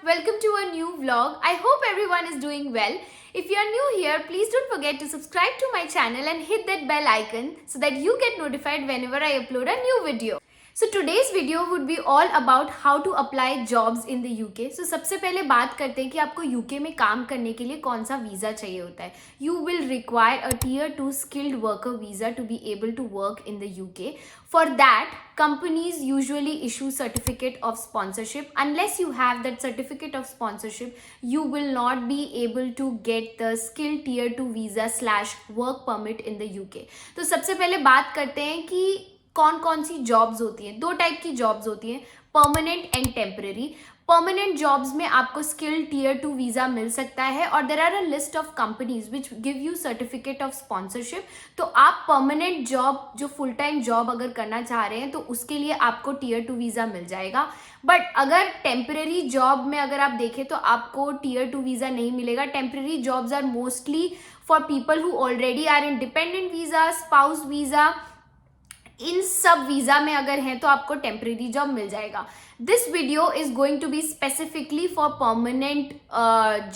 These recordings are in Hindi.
welcome to a new vlog. I hope everyone is doing well. If you are new here, please don't forget to subscribe to my channel and hit that bell icon so that you get notified whenever I upload a new video. So today's video would be all about how to apply jobs in the UK. So सबसे पहले बात करते हैं कि आपको UK में काम करने के लिए कौन सा वीज़ा चाहिए होता है. You will require a Tier 2 skilled worker visa to be able to work in the UK. For that, companies usually issue certificate of sponsorship. Unless you have that certificate of sponsorship, you will not be able to get the skilled Tier 2 visa / work permit in the UK. तो सबसे पहले बात करते हैं कि कौन कौन सी जॉब्स होती हैं. दो टाइप की जॉब्स होती हैं, permanent and temporary. Permanent jobs में आपको स्किल्ड टीयर 2 वीज़ा मिल सकता है और there are a list of companies which give you certificate of sponsorship. तो आप परमानेंट जॉब जो फुल टाइम जॉब अगर करना चाह रहे हैं तो उसके लिए आपको टीयर 2 वीज़ा मिल जाएगा. बट अगर टेम्पररी जॉब में अगर आप देखें तो आपको टीयर 2 वीज़ा नहीं मिलेगा. Temporary jobs are mostly for people who already are in dependent visa, spouse visa. इन सब वीज़ा में अगर हैं तो आपको टेम्परेरी जॉब मिल जाएगा. This video is going to be specifically for permanent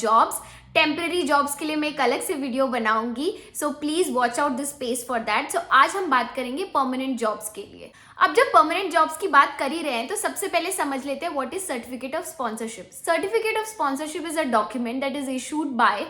jobs. Temporary jobs के लिए मैं एक अलग से वीडियो बनाऊंगी, so please watch out this space for that. So आज हम बात करेंगे परमानेंट जॉब्स के लिए. अब जब परमानेंट जॉब्स की बात कर ही रहे हैं तो सबसे पहले समझ लेते हैं what is certificate of sponsorship. Certificate of sponsorship is a document that is issued by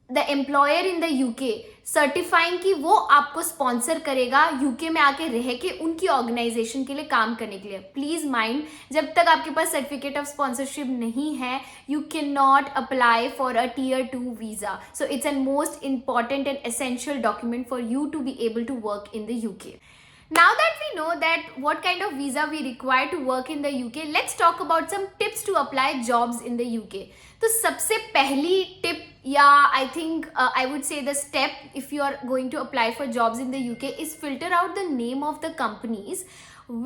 the employer in the UK certifying कि वो आपको स्पॉन्सर करेगा यूके में आके रह के उनकी ऑर्गेनाइजेशन के लिए काम करने के लिए. प्लीज माइंड, जब तक आपके पास सर्टिफिकेट ऑफ स्पॉन्सरशिप नहीं है you can not apply for a tier 2 visa. So it's an most important and essential document for you to be able to work in the UK. Now that we know that what kind of visa we require to work in the UK, let's talk about some tips to apply jobs in the UK. तो सबसे पहली tip या I think I would say the step if you are going to apply for jobs in the UK is filter out the name of the companies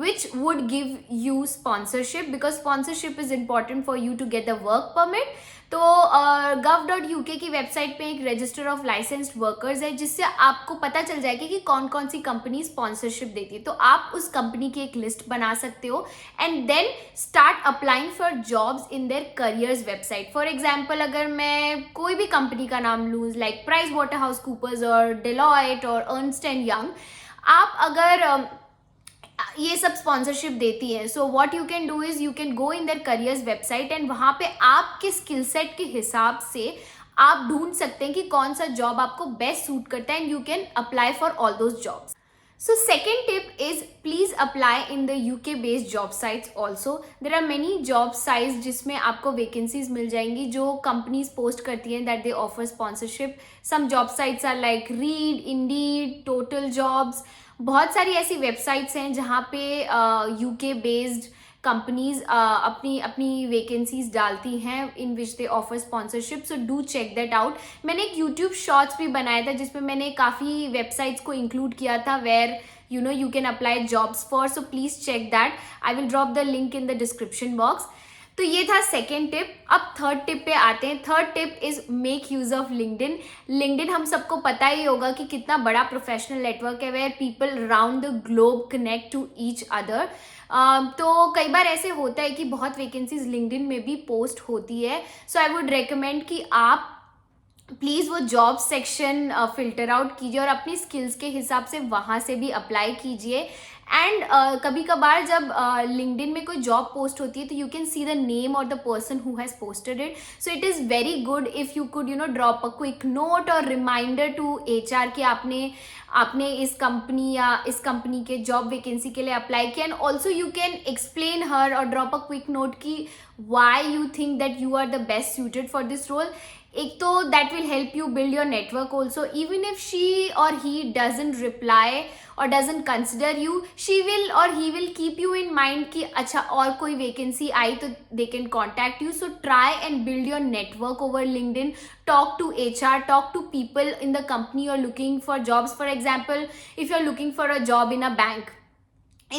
which would give you sponsorship, because sponsorship is important for you to get the work permit. तो gov.uk की वेबसाइट पे एक रजिस्टर ऑफ लाइसेंस्ड वर्कर्स है जिससे आपको पता चल जाएगा कि कौन कौन सी कंपनी स्पॉन्सरशिप देती है. तो आप उस कंपनी की एक लिस्ट बना सकते हो and then start applying for jobs in their careers website. For example अगर मैं कोई भी कंपनी का नाम लूँ like PricewaterhouseCoopers और डेलॉयट और अर्नस्ट एंड यंग, आप अगर ये सब स्पॉन्सरशिप देती है, so what you can do is you can go in their careers website and वहाँ पे आपके स्किल सेट के हिसाब से आप ढूंढ सकते हैं कि कौन सा जॉब आपको बेस्ट सूट करता है and you can apply for all those jobs. So second tip is please apply in the UK based job sites also. There are many job sites जिसमें आपको vacancies मिल जाएंगी जो companies post करती हैं that they offer sponsorship. Some job sites are like Reed, Indeed, Total Jobs. बहुत सारी ऐसी वेबसाइट्स हैं जहाँ पे UK based कंपनीज अपनी अपनी वैकेंसीज डालती हैं in which they offer sponsorship. So do check that out. मैंने एक यूट्यूब शॉर्ट्स भी बनाया था जिसमें मैंने काफ़ी वेबसाइट्स को इंक्लूड किया था where you can apply jobs for. So please check that. I will drop the link in the description box. तो ये था सेकेंड टिप. अब थर्ड टिप पे आते हैं. Third tip is make use of LinkedIn. LinkedIn हम सबको पता ही होगा कि कितना बड़ा प्रोफेशनल नेटवर्क है where people around the globe connect to each other. तो कई बार ऐसे होता है कि बहुत वैकेंसीज लिंक्डइन में भी पोस्ट होती है. सो आई वुड रेकमेंड कि आप प्लीज़ वो जॉब सेक्शन फिल्टर आउट कीजिए और अपनी स्किल्स के हिसाब से वहाँ से भी अप्लाई कीजिए. एंड कभी कभार जब लिंक्डइन में कोई जॉब पोस्ट होती है तो you can see the name और the person who has posted it. So it is very good if you could drop a quick note और रिमाइंडर टू HR कि आपने इस कंपनी या इस कंपनी के जॉब वैकेंसी के लिए अप्लाई किया. And also you can explain her और ड्रॉप अ क्विक नोट कि why you think that you are the best suited for this role. एक तो that will help you build your network also. Even if she और ही डजंट रिप्लाई और doesn't consider you, she will और he will keep you in mind कि अच्छा और कोई वैकेंसी आई तो they can contact you. So try and build your network over LinkedIn. Talk to HR, talk to people in the company you are looking for jobs. For example, if you are looking for a job in a bank,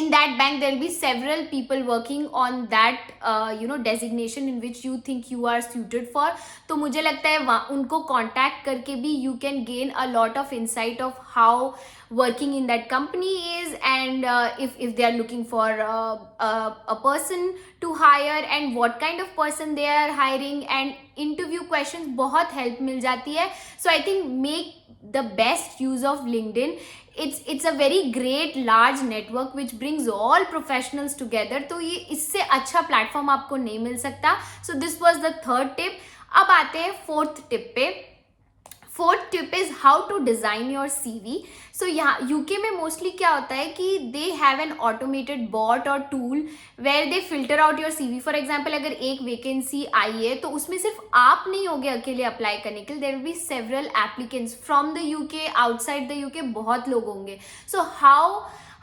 in that bank there will be several people working on that designation in which you think you are suited for. तो मुझे लगता है उनको contact करके भी you can gain a lot of insight of how working in that company is, and if they are looking for a person to hire and what kind of person they are hiring, and interview questions बहुत help मिल जाती है. So I think make the best use of LinkedIn. It's a very great large network which brings all professionals together. तो ये इससे अच्छा प्लेटफॉर्म आपको नहीं मिल सकता. So this was the third tip. अब आते हैं फोर्थ टिप पे. Fourth tip is how to design your CV. So यहाँ यूके में मोस्टली क्या होता है कि they have an automated bot और tool where they filter out your CV. For example अगर एक वैकेंसी आई है तो उसमें सिर्फ आप नहीं होगे अकेले अप्लाई करने के लिए, there will be several applicants from the UK, outside the UK बहुत लोग होंगे. सो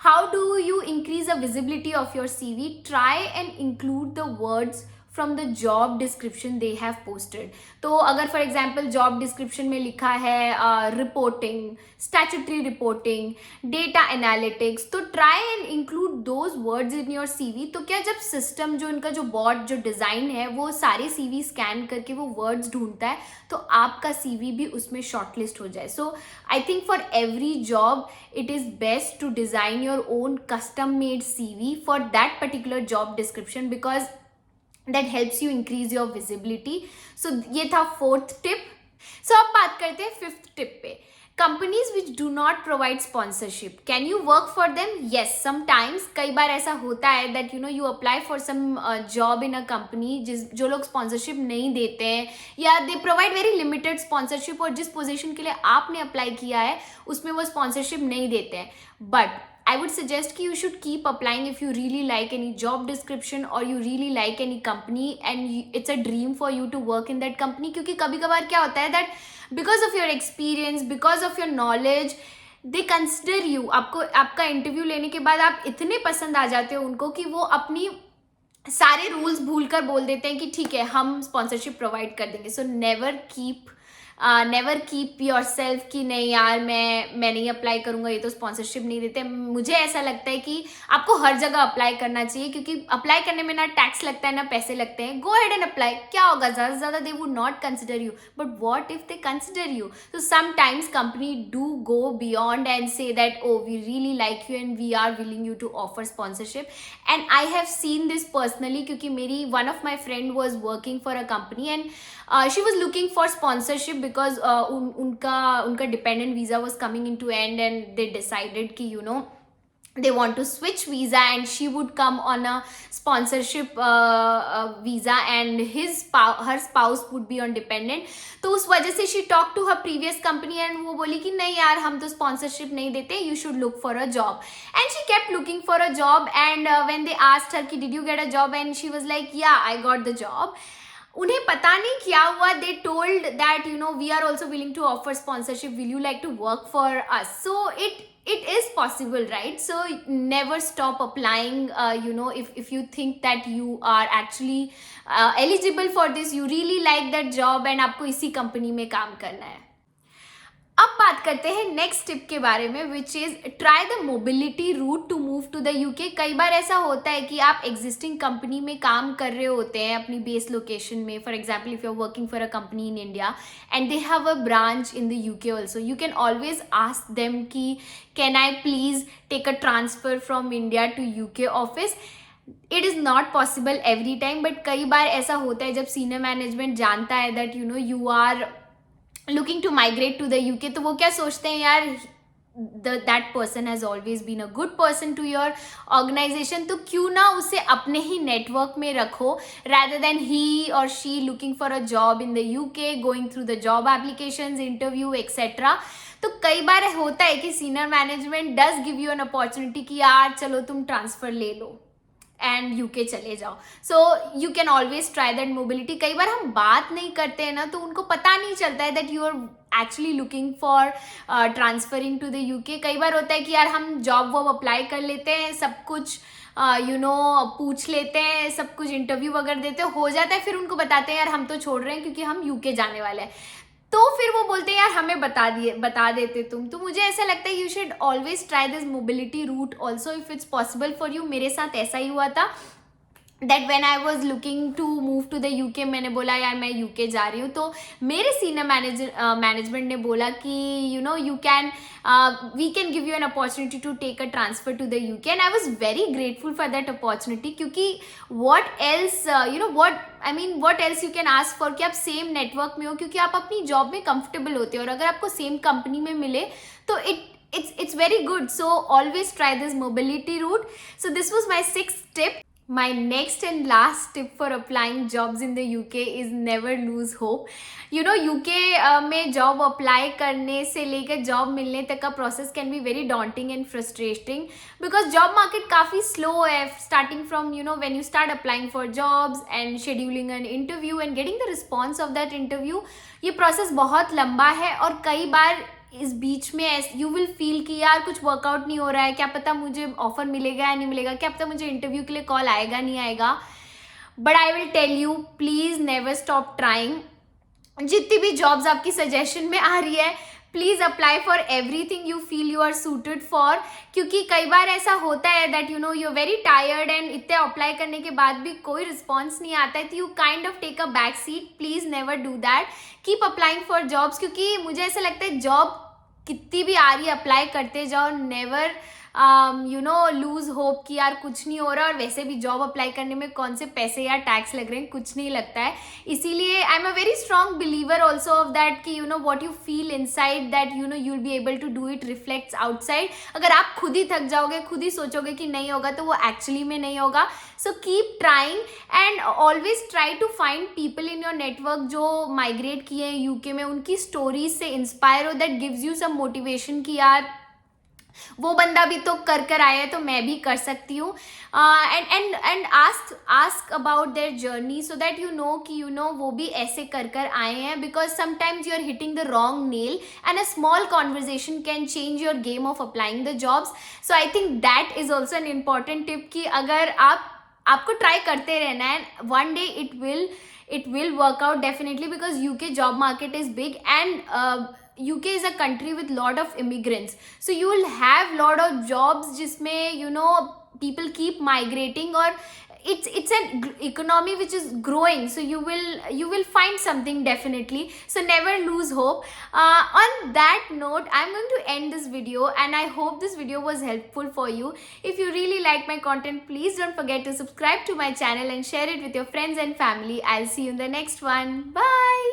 how do you increase the visibility of your CV? Try and include the words from the job description they have posted. तो अगर फॉर एग्जाम्पल जॉब डिस्क्रिप्शन में लिखा है reporting, statutory reporting, data analytics, तो try and include those words in your CV. तो क्या जब सिस्टम जो इनका जो बॉट जो डिज़ाइन है वो सारे CV स्कैन करके वो वर्ड्स ढूंढता है तो आपका CV भी उसमें शॉर्टलिस्ट हो जाए. So I think for every job it is best to design your own custom made CV for that particular job description because that helps you increase your visibility. So ये था फोर्थ टिप. So अब बात करते हैं फिफ्थ टिप पे. Companies which do not provide sponsorship, can you work for them? Yes, sometimes. कई बार ऐसा होता है that you apply for some job in a company जो लोग sponsorship नहीं देते हैं या they provide very limited sponsorship, और जिस position के लिए आपने apply किया है उसमें वो sponsorship नहीं देते हैं. But I would suggest कि you should keep applying if you really like any job description or you really like any company and it's a dream for you to work in that company. क्योंकि कभी कभार क्या होता है that because of your experience, because of your knowledge, they consider you. आपका इंटरव्यू लेने के बाद आप इतने पसंद आ जाते हो उनको कि वो अपनी सारे रूल्स भूल कर बोल देते हैं कि ठीक है हम स्पॉन्सरशिप प्रोवाइड कर देंगे. So never keep your self कि नहीं यार मैं नहीं अप्लाई करूंगा, ये तो स्पॉन्सरशिप नहीं देते. मुझे ऐसा लगता है कि आपको हर जगह अप्लाई करना चाहिए क्योंकि अप्लाई करने में ना टैक्स लगता है ना पैसे लगते हैं. Go ahead and apply. क्या होगा, ज़्यादा से ज़्यादा they would not consider you, but what if they consider you. तो sometimes company do go beyond and say that oh we really like you and we are willing you to offer sponsorship. And I have seen this personally क्योंकि मेरी one of my friend was working for a company and she was looking for sponsorship because उनका dependent visa was coming in to and and they decided कि they want to switch visa and she would come on a sponsorship visa and her spouse would be on dependent. तो उस वजह से she talked to her previous company and वो बोली कि नहीं यार हम तो sponsorship नहीं देते, you should look for a job. And she kept looking for a job and when they asked her कि did you get a job and she was like yeah I got the job. उन्हें पता नहीं क्या हुआ, they told that we are also willing to offer sponsorship, will you like to work for us. So it is possible, right? So never stop applying. If you think that you are actually eligible for this, you really like that job and आपको इसी कंपनी में काम करना है. अब बात करते हैं नेक्स्ट टिप के बारे में which is try the mobility route to move to the UK. कई बार ऐसा होता है कि आप एग्जिस्टिंग कंपनी में काम कर रहे होते हैं अपनी बेस लोकेशन में. For example if you are working for a company in India and they have a branch in the UK also, you can always ask them कि can I please take a transfer from India to UK office. It is not possible every time but कई बार ऐसा होता है जब सीनियर मैनेजमेंट जानता है that you are looking to migrate to the UK, तो वो क्या सोचते हैं यार that person has always been a good person to your organization, तो क्यों ना उसे अपने ही नेटवर्क में रखो rather than he or she looking for a job in the UK, going through the job applications, interview etc. तो कई बार होता है कि senior management does give you an opportunity कि यार चलो तुम ट्रांसफ़र ले लो एंड यूके चले जाओ. So you can always try that mobility. कई बार हम बात नहीं करते हैं ना तो उनको पता नहीं चलता है that you are actually looking for transferring to the UK. कई बार होता है कि यार हम जॉब वॉब अप्लाई कर लेते हैं, सब कुछ पूछ लेते हैं, सब कुछ इंटरव्यू वगैरह देते हो जाता है, फिर उनको बताते हैं यार हम तो छोड़ रहे हैं क्योंकि हम यूके जाने वाले हैं. तो फिर वो बोलते हैं यार हमें बता देते तुम। तो मुझे ऐसा लगता है you should always try this mobility route also if it's possible for you. मेरे साथ ऐसा ही हुआ था that when I was looking to move to the UK, मैंने बोला यार मैं यूके जा रही हूँ, तो मेरे सीनियर मैनेजमेंट ने बोला कि you know you can we can give you an opportunity to take a transfer to the UK, and I was very grateful for that opportunity, क्योंकि what else what else you can ask for कि आप सेम नेटवर्क में हो, क्योंकि आप अपनी जॉब में कंफर्टेबल होते हो, और अगर आपको सेम कंपनी में मिले तो it's very good. So always try this mobility route. So this was my 6th tip. My next and last tip for applying jobs in the UK is never lose hope. You know UK में job apply करने से लेकर job मिलने तक का process can be very daunting and frustrating because job market काफ़ी slow है, starting from you know when you start applying for jobs and scheduling an interview and getting the response of that interview. ये process बहुत लंबा है और कई बार इस बीच में यू विल फील कि यार कुछ वर्कआउट नहीं हो रहा है, क्या पता मुझे ऑफर मिलेगा या नहीं मिलेगा, क्या पता मुझे इंटरव्यू के लिए कॉल आएगा नहीं आएगा। But I will tell you please never stop trying. जितनी भी जॉब्स आपकी सजेशन में आ रही है please apply for everything you feel you are suited for, क्योंकि कई बार ऐसा होता है that you know you are very tired and इतने अप्लाई करने के बाद भी कोई रिस्पॉन्स नहीं आता है, तो you kind of take a back seat. Please never do that, keep applying for jobs, क्योंकि मुझे ऐसा लगता है जॉब कितनी भी आ रही है अप्लाई करते जाओ, never you know lose hope कि यार कुछ नहीं हो रहा, और वैसे भी जॉब अप्लाई करने में कौन से पैसे या टैक्स लग रहे हैं, कुछ नहीं लगता है। इसीलिए I am a very strong believer also of that कि you know what you feel inside that you know you will be able to do it reflects outside. अगर आप खुद ही थक जाओगे, खुद ही सोचोगे कि नहीं होगा, तो वो एक्चुअली में नहीं होगा। So keep trying and always try to find people in your network जो माइग्रेट किए हैं यूके में, उनकी स्टोरीज से इंस्पायर हो, that gives you some motivation कि यार वो बंदा भी तो कर आया है तो मैं भी कर सकती हूँ। And ask about their journey so that you know कि यू नो वो भी ऐसे कर आए हैं, because sometimes you are hitting the wrong nail and a small conversation can change your game of applying the jobs. So I think that is also an important tip कि अगर आपको ट्राई करते रहना है, one day it will work out definitely, because UK job market is big and UK is a country with lot of immigrants, so you will have lot of jobs जिसमें you know people keep migrating, or it's an economy which is growing, so you will find something definitely. So never lose hope. On that note, I'm going to end this video, and I hope this video was helpful for you. If you really like my content, please don't forget to subscribe to my channel and share it with your friends and family. I'll see you in the next one. Bye.